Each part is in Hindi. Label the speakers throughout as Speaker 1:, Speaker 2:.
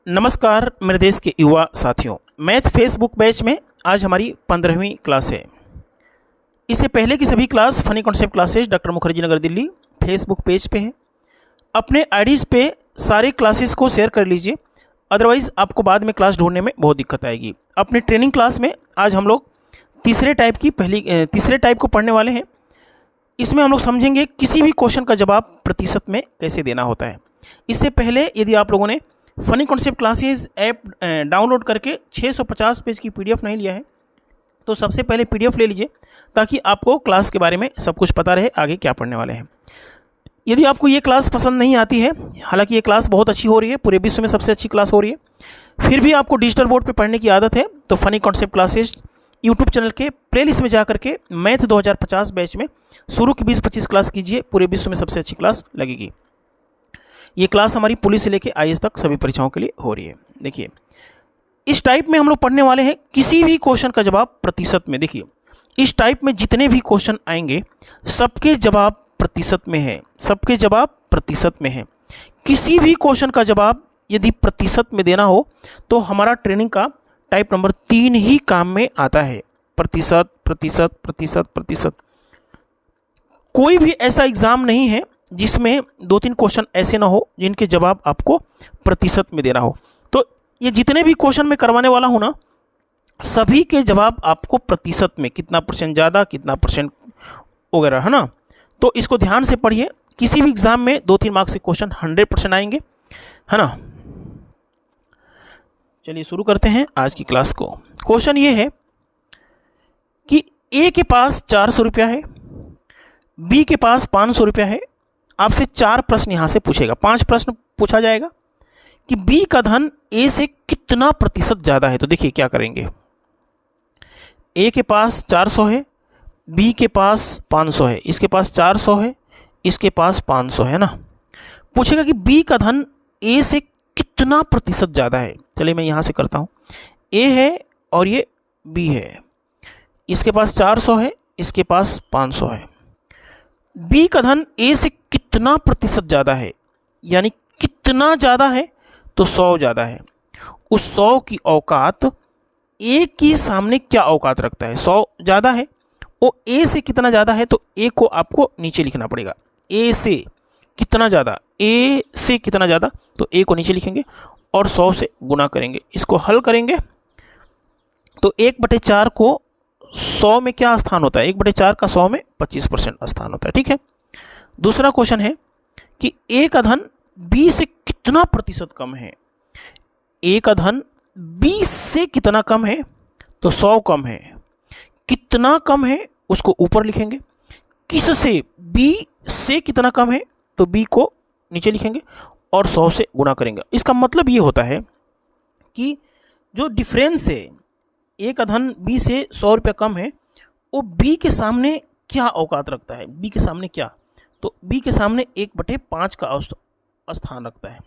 Speaker 1: नमस्कार मेरे देश के युवा साथियों, मैथ फेसबुक बैच में आज हमारी 15वीं क्लास है। इससे पहले की सभी class funny concept classes doctor Mukherjee Nagar Delhi Facebook page पे है। अपने आईडीज़ पे सारे क्लासेस को शेयर कर लीजिए, अदरवाइज़ आपको बाद में क्लास ढूंढने में बहुत दिक्कत आएगी। अपने ट्रेनिंग क्लास में आज हम लोग तीसरे टाइप को पढ़ने वाले हैं। इसमें हम लोग समझेंगे किसी भी क्वेश्चन का जवाब प्रतिशत में कैसे देना होता है। इससे पहले यदि आप लोगों ने funny concept classes app download करके 650 पेज की पीडीएफ नहीं लिया है तो सबसे पहले पीडीएफ ले लीजिए, ताकि आपको क्लास के बारे में सब कुछ पता रहे आगे क्या पढ़ने वाले हैं। यदि आपको ये क्लास पसंद नहीं आती है, हालांकि ये क्लास बहुत अच्छी हो रही है, पूरे विश्व में सबसे अच्छी क्लास हो रही है, फिर भी आपको डिजिटल बोर्ड पर पढ़ने की आदत है, तो funny concept classes YouTube channel के प्लेलिस्ट में जा करके मैथ 2050 बैच में शुरू की 20-25 क्लास कीजिए, पूरे विश्व में सबसे अच्छी क्लास लगेगी। ये क्लास हमारी पुलिस से लेके आईएएस तक सभी परीक्षाओं के लिए हो रही है। देखिए, इस टाइप में हम लोग पढ़ने वाले हैं किसी भी क्वेश्चन का जवाब प्रतिशत में। देखिए, इस टाइप में जितने भी क्वेश्चन आएंगे सबके जवाब प्रतिशत में है, सबके जवाब प्रतिशत में है। किसी भी क्वेश्चन का जवाब यदि प्रतिशत में देना हो तो हमारा ट्रेनिंग का टाइप नंबर 3 ही काम में आता है। प्रतिशत प्रतिशत प्रतिशत प्रतिशत। कोई भी ऐसा एग्जाम नहीं है जिसमें 2-3 क्वेश्चन ऐसे ना हो जिनके जवाब आपको प्रतिशत में देना हो। तो ये जितने भी क्वेश्चन मैं करवाने वाला हूँ ना, सभी के जवाब आपको प्रतिशत में, कितना परसेंट ज़्यादा कितना परसेंट वगैरह, है ना। तो इसको ध्यान से पढ़िए। किसी भी एग्जाम में 2-3 मार्क्स के क्वेश्चन 100% आएंगे, है ना। चलिए शुरू करते हैं आज की क्लास को। क्वेश्चन ये है कि ए के पास 400 रुपया है, बी के पास 500 रुपया है। आपसे 4 प्रश्न यहां से पूछेगा, 5 प्रश्न पूछा जाएगा कि बी का धन ए से कितना प्रतिशत ज़्यादा है। तो देखिए क्या करेंगे। ए के पास 400 है, बी के पास 500 है, इसके पास 400 है, इसके पास 500 है ना। पूछेगा कि बी का धन ए से कितना प्रतिशत ज़्यादा है। चलिए मैं यहाँ से करता हूँ। ए है और ये बी है, इसके पास 400 है, इसके पास 500 है। बी का धन ए से कितना प्रतिशत ज़्यादा है, यानी कितना ज़्यादा है तो 100 ज़्यादा है। उस 100 की औकात ए के सामने क्या औकात रखता है। 100 ज़्यादा है, वो ए से कितना ज़्यादा है, तो ए को आपको नीचे लिखना पड़ेगा। ए से कितना ज़्यादा, ए से कितना ज़्यादा, तो ए को नीचे लिखेंगे और 100 से गुना करेंगे। इसको हल करेंगे तो 1/4 को 100 में क्या स्थान होता है, 1/4 का 100 में 25% स्थान होता है। ठीक है। दूसरा क्वेश्चन है कि ए का धन बी से कितना प्रतिशत कम है। ए का धन बी से कितना कम है, तो 100 कम है। कितना कम है उसको ऊपर लिखेंगे, किससे, बी से कितना कम है तो बी को नीचे लिखेंगे और 100 से गुणा करेंगे। इसका मतलब ये होता है कि जो डिफरेंस है, ए का धन बी से 100 रुपये कम है, वो बी के सामने क्या औकात रखता है। बी के सामने क्या, तो बी के सामने 1/5 का स्थान रखता है।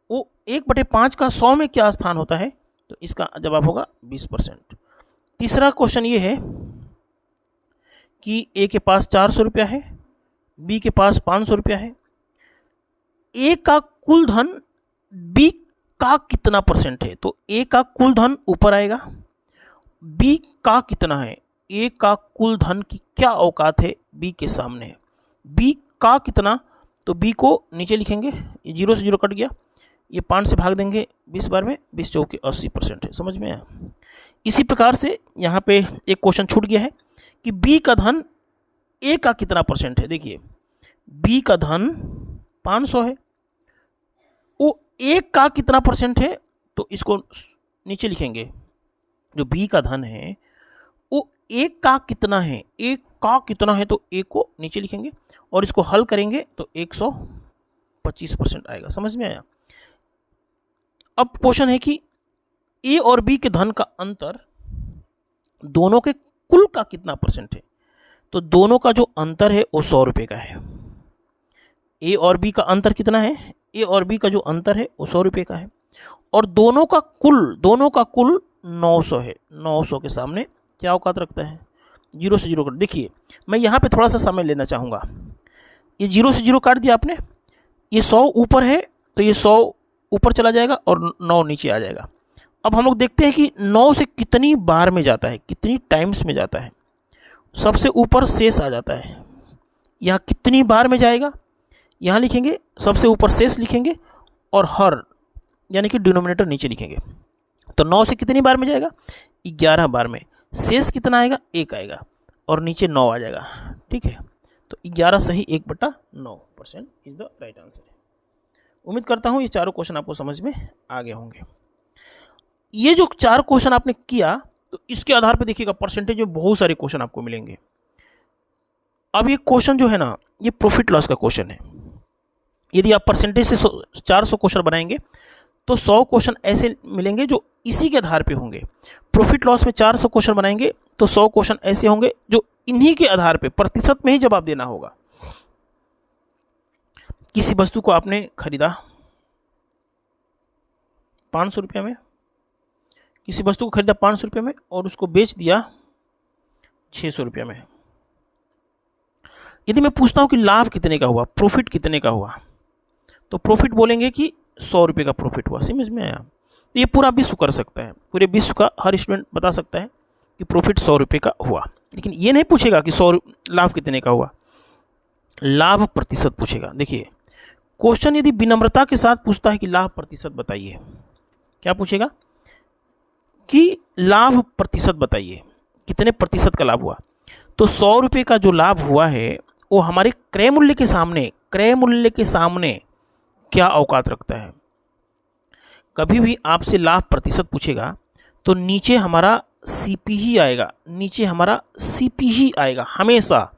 Speaker 1: वो 1/5 का 100 में क्या स्थान होता है, तो इसका जवाब होगा 20%। तीसरा क्वेश्चन ये है कि ए के पास 400 रुपया है, बी के पास 500 रुपया है। ए का कुल धन बी का कितना परसेंट है, तो ए का कुल धन ऊपर आएगा, बी का कितना है, ए का कुल धन की क्या औकात है बी के सामने, बी का कितना, तो बी को नीचे लिखेंगे। ये 0 से 0 कट गया, ये 5 से भाग देंगे 20 बार में, 20 चौके 80% है। समझ में आया। इसी प्रकार से यहाँ पे एक क्वेश्चन छूट गया है कि बी का धन ए का कितना परसेंट है। देखिए, बी का धन 500 है, वो ए का कितना परसेंट है, तो इसको नीचे लिखेंगे। जो बी का धन है वो ए का कितना है, ए का कितना है, तो ए को नीचे लिखेंगे और इसको हल करेंगे तो 125% आएगा। समझ में आया। अब क्वेश्चन है कि ए और बी के धन का अंतर दोनों के कुल का कितना परसेंट है, तो दोनों का जो अंतर है वो 100 रुपये का है। ए और बी का अंतर कितना है, ए और बी का जो अंतर है वो 100 रुपये का है, और दोनों का कुल 900 है। 900 के सामने क्या औकात रखता है, 0 से 0 कर। देखिए, मैं यहाँ पे थोड़ा सा समय लेना चाहूँगा। ये 0 से 0 काट दिया आपने, ये 100 ऊपर है तो ये 100 ऊपर चला जाएगा और 9 नीचे आ जाएगा। अब हम लोग देखते हैं कि 9 से कितनी बार में जाता है, कितनी टाइम्स में जाता है। सबसे ऊपर शेष आ जाता है, यहाँ कितनी बार में जाएगा यहाँ लिखेंगे, सबसे ऊपर शेष लिखेंगे और हर यानी कि डिनोमिनेटर नीचे लिखेंगे। तो 9 से कितनी बार में जाएगा, 11 बार में। शेष कितना आएगा, 1 आएगा और नीचे 9 आ जाएगा। ठीक है, तो 11 सही 1/9% इज द राइट आंसर। उम्मीद करता हूँ ये चारों क्वेश्चन आपको समझ में आ गए होंगे। ये जो 4 क्वेश्चन आपने किया तो इसके आधार पर देखिएगा परसेंटेज में बहुत सारे क्वेश्चन आपको मिलेंगे। अब ये क्वेश्चन जो है ना, ये प्रॉफिट लॉस का क्वेश्चन है। यदि आप परसेंटेज से 400 क्वेश्चन बनाएंगे तो 100 क्वेश्चन ऐसे मिलेंगे जो इसी के आधार पे होंगे। प्रॉफिट लॉस में 400 क्वेश्चन बनाएंगे तो 100 क्वेश्चन ऐसे होंगे जो इन्हीं के आधार पे प्रतिशत में ही जवाब देना होगा। किसी वस्तु को आपने खरीदा 500 रुपये में, किसी वस्तु को खरीदा 500 रुपये में और उसको बेच दिया 600 रुपये में। यदि मैं पूछता हूं कि लाभ कितने का हुआ, प्रॉफिट कितने का हुआ, तो प्रॉफिट बोलेंगे कि 100 रुपये का प्रॉफिट हुआ। समझ में आया? तो ये पूरा विश्व कर सकता है, पूरे विश्व का हर स्टूडेंट बता सकता है कि प्रॉफिट 100 रुपये का हुआ। लेकिन ये नहीं पूछेगा कि लाभ कितने का हुआ, लाभ प्रतिशत पूछेगा। देखिए क्वेश्चन यदि विनम्रता के साथ पूछता है कि लाभ प्रतिशत बताइए, क्या पूछेगा कि लाभ प्रतिशत बताइए, कितने प्रतिशत का लाभ हुआ। तो 100 रुपये का जो लाभ हुआ है वो हमारे क्रय मूल्य के सामने क्या औकात रखता है। कभी भी आपसे लाभ प्रतिशत पूछेगा तो नीचे हमारा सीपी ही आएगा, नीचे हमारा सीपी ही आएगा हमेशा।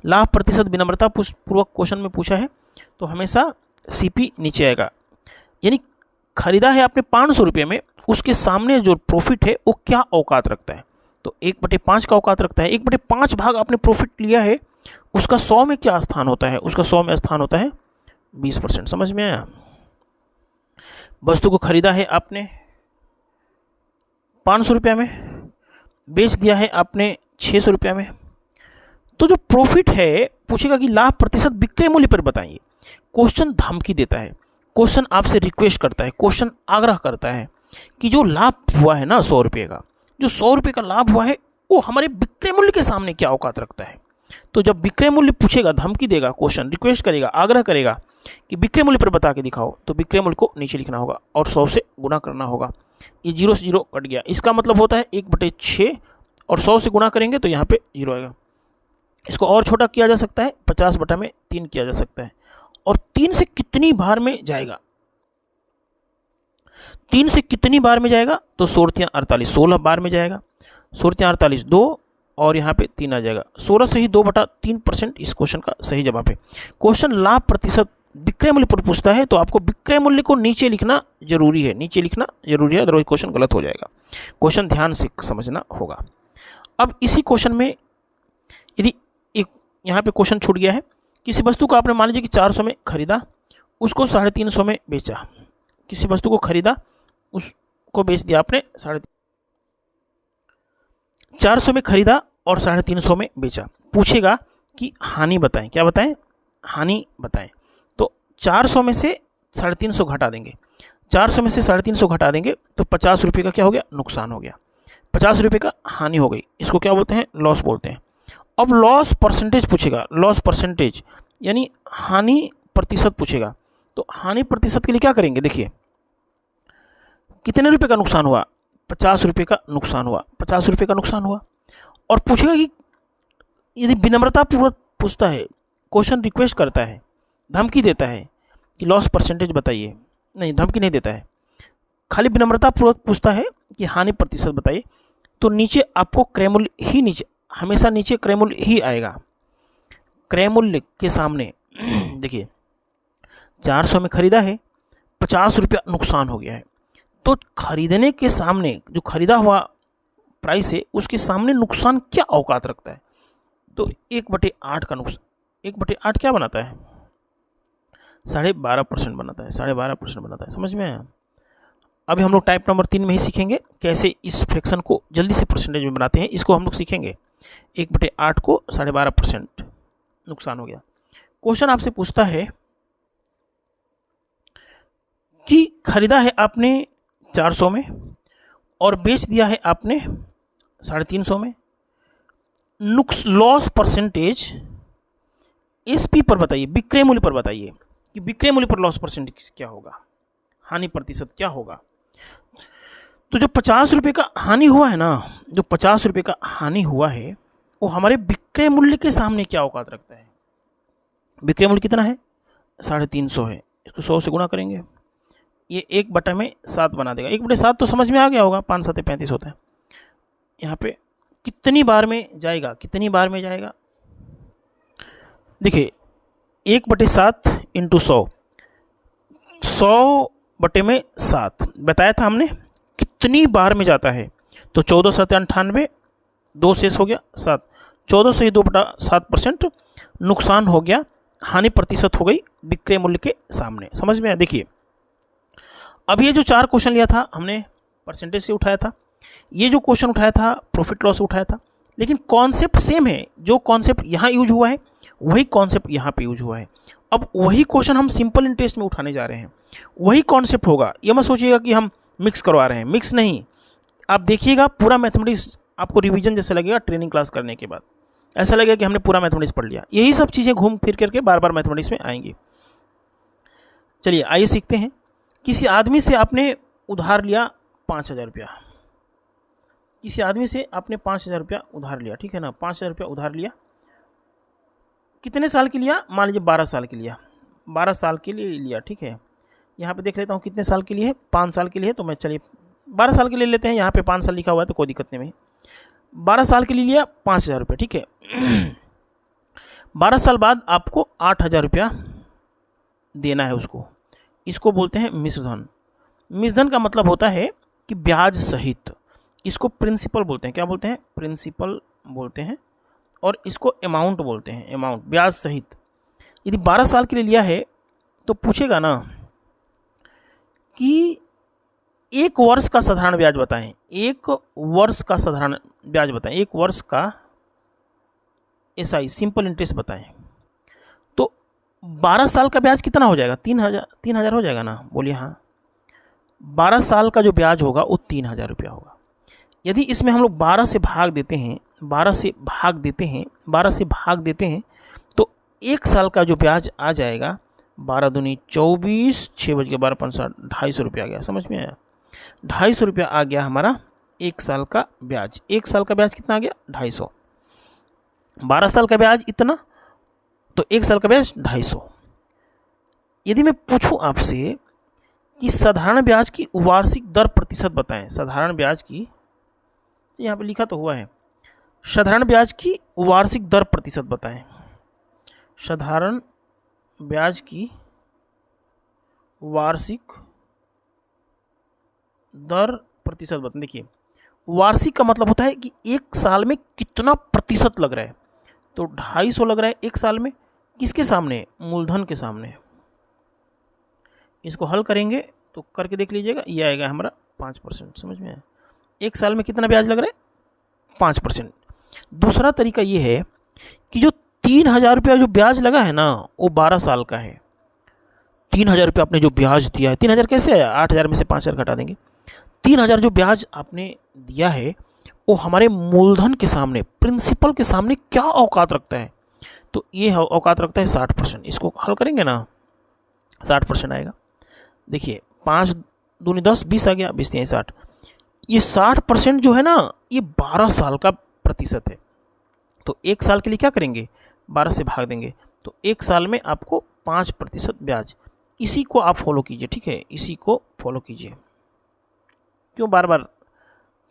Speaker 1: लाभ प्रतिशत विनम्रता पूर्वक क्वेश्चन में पूछा है तो हमेशा सीपी नीचे आएगा। यानी खरीदा है आपने 500 रुपये में, उसके सामने जो प्रॉफिट है वो क्या औकात रखता है, तो 1/5 का औकात रखता है। 1/5 भाग आपने प्रॉफिट लिया है, उसका 100 में क्या स्थान होता है, उसका 100 में स्थान होता है 20%। समझ में आया? वस्तु को खरीदा है आपने 500 रुपये में, बेच दिया है आपने 600 रुपये में, तो जो प्रॉफिट है पूछेगा कि लाभ प्रतिशत विक्रय मूल्य पर बताइए। क्वेश्चन धमकी देता है, क्वेश्चन आपसे रिक्वेस्ट करता है, क्वेश्चन आग्रह करता है कि जो लाभ हुआ है ना 100 रुपये का, जो 100 रुपये का लाभ हुआ है वो हमारे विक्रय मूल्य के सामने क्या औकात रखता है। तो जब विक्रय मूल्य पूछेगा, धमकी देगा, क्वेश्चन रिक्वेस्ट करेगा, आग्रह करेगा कि विक्रय मूल्य पर बता के दिखाओ, तो विक्रय मूल्य को नीचे लिखना होगा और 100 से गुणा करना होगा। ये 0 से 0 कट गया, इसका मतलब होता है 1/6 और 100 से गुणा करेंगे तो यहाँ पे 0 आएगा। इसको और छोटा किया जा सकता है, 50/3 किया जा सकता है। और 3 से कितनी बार में जाएगा, 3 से कितनी बार में जाएगा, तो 16 16 बार में जाएगा। 16 2 और यहाँ पे 3 आ जाएगा। 16 सही 2/3% इस क्वेश्चन का सही जवाब है। क्वेश्चन लाभ प्रतिशत विक्रय मूल्य पर पूछता है तो आपको विक्रय मूल्य को नीचे लिखना जरूरी है, नीचे लिखना जरूरी है, अदरवाइज क्वेश्चन गलत हो जाएगा। क्वेश्चन ध्यान से समझना होगा। अब इसी क्वेश्चन में यदि एक यहाँ पे क्वेश्चन छूट गया है, किसी वस्तु को आपने मान लीजिए कि 400 में खरीदा, उसको 350 में बेचा। किसी वस्तु को खरीदा, उसको बेच दिया आपने 400 में खरीदा और 350 में बेचा। पूछेगा कि हानि बताएं, क्या बताएं, हानि बताएं। तो 400 में से 350 घटा देंगे, 400 में से 350 घटा देंगे तो 50 रुपये का क्या हो गया, नुकसान हो गया। 50 रुपये का हानि हो गई, इसको क्या बोलते हैं, लॉस बोलते हैं। अब लॉस परसेंटेज पूछेगा, लॉस परसेंटेज यानी हानि प्रतिशत पूछेगा। तो हानि प्रतिशत के लिए क्या करेंगे, देखिए कितने रुपए का नुकसान हुआ, 50 रुपये का नुकसान हुआ, 50 रुपये का नुकसान हुआ। और पूछेगा कि यदि विनम्रतापूर्वक पूछता है, क्वेश्चन रिक्वेस्ट करता है, धमकी देता है कि लॉस परसेंटेज बताइए, नहीं धमकी नहीं देता है, खाली विनम्रतापूर्वक पूछता है कि हानि प्रतिशत बताइए, तो नीचे आपको क्रय मूल्य ही नीचे, हमेशा नीचे क्रय मूल्य ही आएगा। क्रय मूल्य के सामने देखिए 400 में खरीदा है, 50 रुपया नुकसान हो गया है, तो खरीदने के सामने जो खरीदा हुआ प्राइस है उसके सामने नुकसान क्या औकात रखता है, तो 1/8 का नुकसान, 1/8 क्या बनाता है, 12.5% बनाता है, 12.5% बनाता है। समझ में आया? अभी हम लोग टाइप नंबर 3 में ही सीखेंगे कैसे इस फ्रैक्शन को जल्दी से परसेंटेज में बनाते हैं, इसको हम लोग सीखेंगे। 1/8 को 12.5% नुकसान हो गया। क्वेश्चन आपसे पूछता है कि खरीदा है आपने 400 में और बेच दिया है आपने 350 में, लॉस परसेंटेज एसपी पर बताइए, विक्रय मूल्य पर बताइए कि विक्रय मूल्य पर लॉस परसेंटेज क्या होगा, हानि प्रतिशत क्या होगा। तो जो 50 रुपये का हानि हुआ है ना, जो 50 रुपये का हानि हुआ है वो हमारे विक्रय मूल्य के सामने क्या औकात रखता है। विक्रय मूल्य कितना है, 350 है, इसको 100 से गुणा करेंगे, ये 1/7 बना देगा। 1/7 तो समझ में आ गया होगा, 5 7 35 होता है। यहाँ पे कितनी बार में जाएगा, कितनी बार में जाएगा, देखिए 1/7 इंटू 100, 100/7 बताया था हमने कितनी बार में जाता है। तो 14 7 98, 2 शेष हो गया 7, 14 से ही 2/7% नुकसान हो गया, हानि प्रतिशत हो गई विक्रय मूल्य के सामने। समझ में आया। देखिए अब ये जो 4 क्वेश्चन लिया था हमने परसेंटेज से उठाया था, ये जो क्वेश्चन उठाया था प्रॉफिट लॉस से उठाया था, लेकिन कॉन्सेप्ट सेम है। जो कॉन्सेप्ट यहाँ यूज हुआ है वही कॉन्सेप्ट यहाँ पे यूज हुआ है। अब वही क्वेश्चन हम सिंपल इंटरेस्ट में उठाने जा रहे हैं, वही कॉन्सेप्ट होगा। ये मत सोचिएगा कि हम मिक्स करवा रहे हैं, मिक्स नहीं। आप देखिएगा पूरा मैथमेटिक्स आपको रिवीजन जैसे लगेगा ट्रेनिंग क्लास करने के बाद, ऐसा लगेगा कि हमने पूरा मैथमेटिक्स पढ़ लिया। यही सब चीज़ें घूम फिर करके बार बार मैथमेटिक्स में आएंगी। चलिए आइए सीखते हैं। किसी आदमी से आपने उधार लिया 5000 रुपया, किसी आदमी से आपने 5000 रुपया उधार लिया, ठीक है ना, 5000 रुपया उधार लिया। कितने साल के लिया, मान लीजिए 12 साल के लिया, 12 साल के लिए लिया, ठीक है। यहाँ पे देख लेता हूँ कितने साल के लिए है, 5 साल के लिए है, तो मैं चलिए 12 साल के लिए लेते हैं। यहाँ पे 5 साल लिखा हुआ है तो कोई दिक्कत नहीं है। 12 साल के लिए लिया 5000 रुपये, ठीक है। 12 साल बाद आपको 8000 रुपया देना है उसको, इसको बोलते हैं मिश्रधन। मिश्रधन का मतलब होता है कि ब्याज सहित, इसको प्रिंसिपल बोलते हैं। क्या बोलते हैं, प्रिंसिपल बोलते हैं, और इसको अमाउंट बोलते हैं, अमाउंट, ब्याज सहित। यदि 12 साल के लिए लिया है तो पूछेगा ना कि 1 वर्ष का साधारण ब्याज बताएं, 1 वर्ष का साधारण ब्याज बताएं, 1 वर्ष का एसआई सिंपल इंटरेस्ट बताएं। तो 12 साल का ब्याज कितना हो जाएगा, 3000 हो जाएगा ना, बोलिए हाँ। 12 साल का जो ब्याज होगा वो 3000 रुपया होगा। यदि इसमें हम लोग 12 से भाग देते हैं, 12 से भाग देते हैं, 12 से भाग देते हैं, तो 1 साल का जो ब्याज आ जाएगा 12 दूनी 24, 6 बज के 12 5 250 रुपया आ गया। समझ में आया, 250 रुपया आ गया हमारा 1 साल का ब्याज। 1 साल का ब्याज कितना आ गया, 250। 12 साल का ब्याज इतना, तो 1 साल का ब्याज 250। यदि मैं पूछूं आपसे कि साधारण ब्याज की वार्षिक दर प्रतिशत बताएं, साधारण ब्याज की, यहाँ पे लिखा तो हुआ है, साधारण ब्याज की वार्षिक दर प्रतिशत बताएं, साधारण ब्याज की वार्षिक दर प्रतिशत बताएं। देखिए वार्षिक का मतलब होता है कि 1 साल में कितना प्रतिशत लग रहा है, तो 250 लग रहा है 1 साल में, किसके सामने, मूलधन के सामने। इसको हल करेंगे तो करके देख लीजिएगा, ये आएगा हमारा 5%। समझ में आया, 1 साल में कितना ब्याज लग रहा है, 5%। दूसरा तरीका ये है कि जो 3000 रुपया जो ब्याज लगा है ना वो 12 साल का है। 3000 रुपया आपने जो ब्याज दिया है, 3000 कैसे आया, 8000 में से 5000 घटा देंगे। 3000 जो ब्याज आपने दिया है वो हमारे मूलधन के सामने, प्रिंसिपल के सामने क्या औकात रखता है, तो ये औकात रखता है 60%। इसको हल करेंगे ना 60% आएगा। देखिए 5 दूनी 10, 20 आ गया, 20 3 60। ये 60% जो है ना ये 12 साल का प्रतिशत है। तो 1 साल के लिए क्या करेंगे, 12 से भाग देंगे, तो 1 साल में आपको 5% ब्याज। इसी को आप फॉलो कीजिए, ठीक है, इसी को फॉलो कीजिए। क्यों बार बार,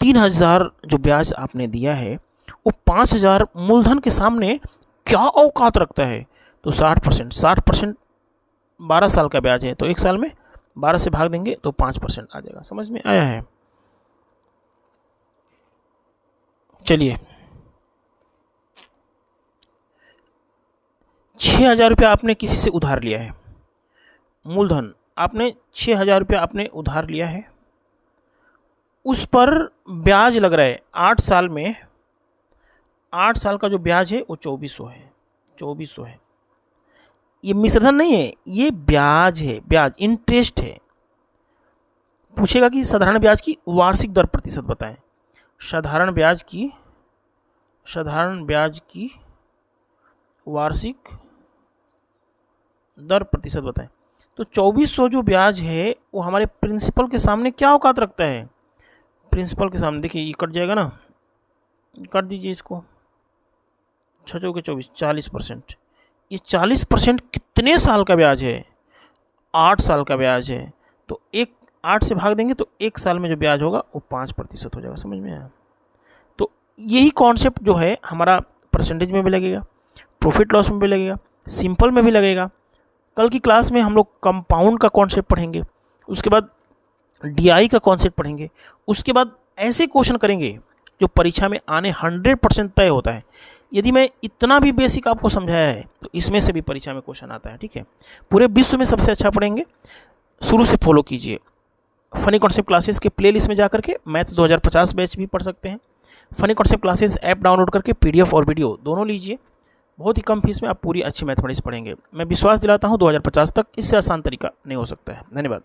Speaker 1: 3000 जो ब्याज आपने दिया है वो 5000 मूलधन के सामने क्या औकात रखता है, तो 60%। 60% 12 साल का ब्याज है, तो 1 साल में 12 से भाग देंगे तो 5% आ जाएगा। समझ में आया है। चलिए 6000 रुपया आपने किसी से उधार लिया है, मूलधन आपने 6000 रुपया आपने उधार लिया है, उस पर ब्याज लग रहा है 8 साल में, 8 साल का जो ब्याज है वो 2400 है, 2400 है। ये मिश्रधन नहीं है, ये ब्याज है, ब्याज इंटरेस्ट है, पूछेगा कि साधारण ब्याज की वार्षिक दर प्रतिशत बताएं। साधारण ब्याज की वार्षिक दर प्रतिशत बताएं। तो 2400 जो ब्याज है वो हमारे प्रिंसिपल के सामने क्या औकात रखता है? प्रिंसिपल के सामने देखिए ये कट जाएगा ना, कर दीजिए इसको, 6 के 24 40%। ये 40% कितने साल का ब्याज है? 8 साल का ब्याज है। तो 8 से भाग देंगे तो 1 साल में जो ब्याज होगा वो 5% हो जाएगा। समझ में आया? तो यही कॉन्सेप्ट जो है हमारा परसेंटेज में भी लगेगा, प्रॉफिट लॉस में भी लगेगा, सिंपल में भी लगेगा। कल की क्लास में हम लोग कंपाउंड का कॉन्सेप्ट पढ़ेंगे, उसके बाद डीआई का कॉन्सेप्ट पढ़ेंगे, उसके बाद ऐसे क्वेश्चन करेंगे जो परीक्षा में आने 100% तय होता है। यदि मैं इतना भी बेसिक आपको समझाया है तो इसमें से भी परीक्षा में क्वेश्चन आता है। ठीक है, पूरे विश्व में सबसे अच्छा पढ़ेंगे, शुरू से फॉलो कीजिए। फनी कॉन्सेप्ट क्लासेस के प्लेलिस्ट में जाकर के मैथ 2050 बैच भी पढ़ सकते हैं। Funny concept classes app download करके पीडीएफ और वीडियो दोनों लीजिए। बहुत ही कम फीस में आप पूरी अच्छी मैथमेटिक्स पढ़ेंगे। मैं विश्वास दिलाता हूँ 2050 तक इससे आसान तरीका नहीं हो सकता है। धन्यवाद।